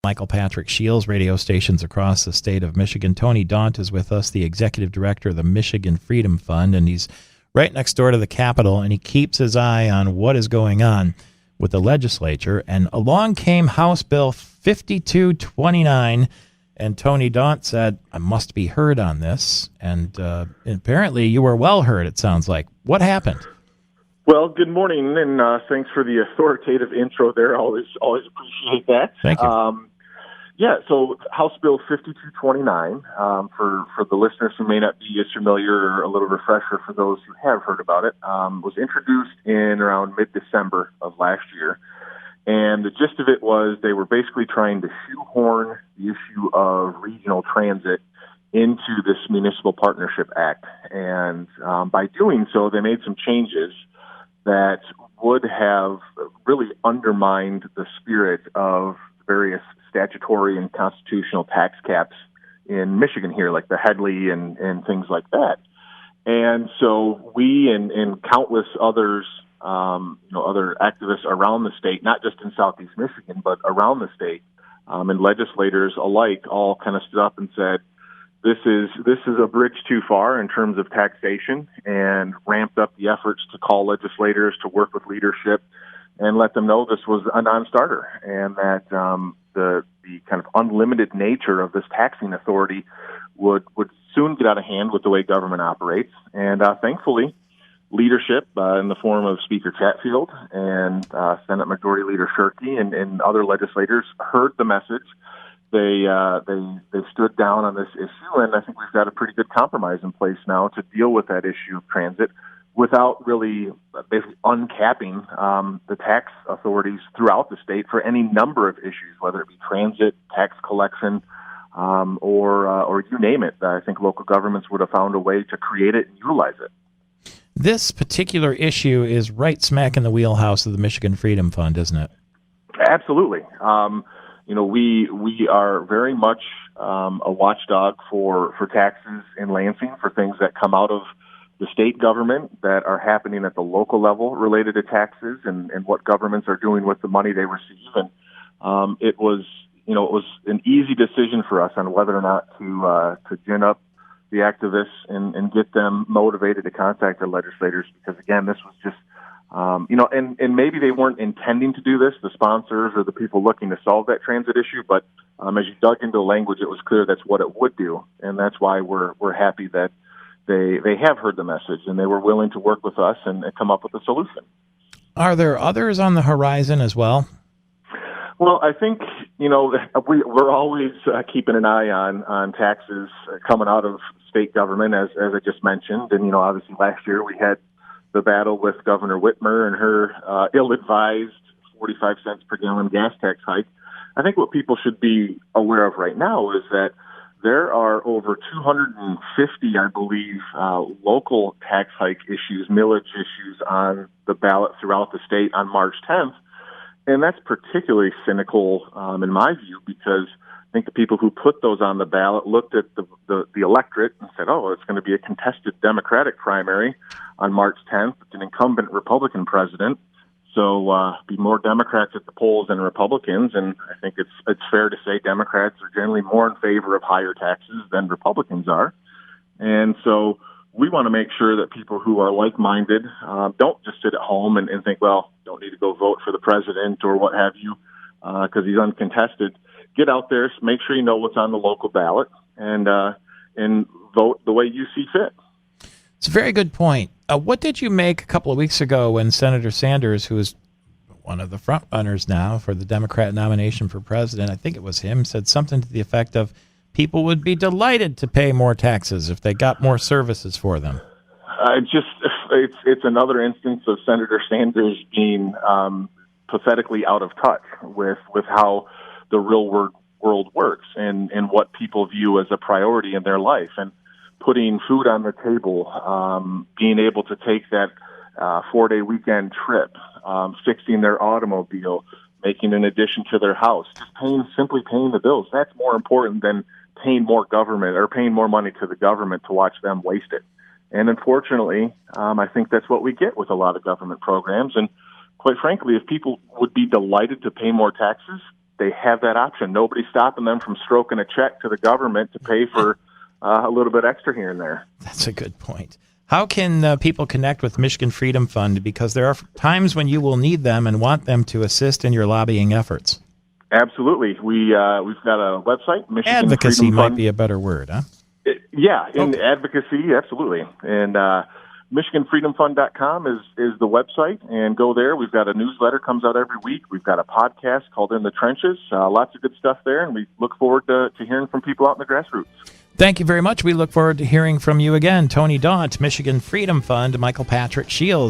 Michael Patrick Shiels, radio stations across the state of Michigan. Tony Daunt is with us, the executive director of the Michigan Freedom Fund, and he's right next door to the Capitol, and he keeps his eye on what is going on with the legislature. And along came House Bill 5229, and Tony Daunt said, I must be heard on this. And apparently you were well heard, it sounds like. What happened? Well, good morning, and thanks for the authoritative intro there. Always appreciate that. Thank you. So House Bill 5229, for the listeners who may not be as familiar, or a little refresher for those who have heard about it, was introduced in around mid-December of last year. And the gist of it was they were basically trying to shoehorn the issue of regional transit into this Municipal Partnership Act. And by doing so, they made some changes that would have really undermined the spirit of various statutory and constitutional tax caps in Michigan here, like the Headley and things like that. And so we and countless others, other activists around the state, not just in Southeast Michigan, but around the state, and legislators alike all kind of stood up and said, this is a bridge too far in terms of taxation, and ramped up the efforts to call legislators to work with leadership and let them know this was a non-starter, and that the kind of unlimited nature of this taxing authority would soon get out of hand with the way government operates. And thankfully, leadership in the form of Speaker Chatfield and Senate Majority Leader Shirkey and other legislators heard the message. They stood down on this issue, and I think we've got a pretty good compromise in place now to deal with that issue of transit without really basically uncapping the tax authorities throughout the state for any number of issues, whether it be transit, tax collection, or you name it. I think local governments would have found a way to create it and utilize it. This particular issue is right smack in the wheelhouse of the Michigan Freedom Fund, isn't it? Absolutely. We are very much a watchdog for taxes in Lansing, for things that come out of the state government that are happening at the local level related to taxes and what governments are doing with the money they receive. And it was an easy decision for us on whether or not to gin up the activists and get them motivated to contact their legislators, because again, this was just and maybe they weren't intending to do this, the sponsors or the people looking to solve that transit issue, but as you dug into the language, it was clear that's what it would do, and that's why we're happy that they have heard the message and they were willing to work with us and come up with a solution. Are there others on the horizon as well? Well, I think we're always keeping an eye on taxes coming out of state government, as I just mentioned, and obviously last year we had the battle with Governor Whitmer and her ill-advised 45 cents per gallon gas tax hike. I think what people should be aware of right now is that there are over 250, I believe, local tax hike issues, millage issues on the ballot throughout the state on March 10th. And that's particularly cynical in my view, because I think the people who put those on the ballot looked at the electorate and said, oh, it's going to be a contested Democratic primary on March 10th. It's an incumbent Republican president. So be more Democrats at the polls than Republicans. And I think it's fair to say Democrats are generally more in favor of higher taxes than Republicans are. And so we want to make sure that people who are like-minded don't just sit at home and think, well, don't need to go vote for the president or what have you because he's uncontested. Get out there, make sure you know what's on the local ballot, and vote the way you see fit. It's a very good point. What did you make a couple of weeks ago when Senator Sanders, who is one of the front runners now for the Democrat nomination for president, I think it was him, said something to the effect of people would be delighted to pay more taxes if they got more services for them? It's another instance of Senator Sanders being pathetically out of touch with how the real world works and what people view as a priority in their life. And putting food on the table, being able to take that 4-day weekend trip, fixing their automobile, making an addition to their house, just simply paying the bills. That's more important than paying more government or paying more money to the government to watch them waste it. And unfortunately, I think that's what we get with a lot of government programs. And quite frankly, if people would be delighted to pay more taxes, they have that option. Nobody's stopping them from stroking a check to the government to pay for a little bit extra here and there. That's a good point. How can people connect with Michigan Freedom Fund? Because there are times when you will need them and want them to assist in your lobbying efforts. Absolutely. We've got a website, Michigan Advocacy Freedom might Fund. be a better word, huh? Advocacy, absolutely. And MichiganFreedomFund.com is the website, and go there. We've got a newsletter comes out every week. We've got a podcast called In the Trenches. Lots of good stuff there, and we look forward to hearing from people out in the grassroots. Thank you very much. We look forward to hearing from you again. Tony Daunt, Michigan Freedom Fund, Michael Patrick Shiels.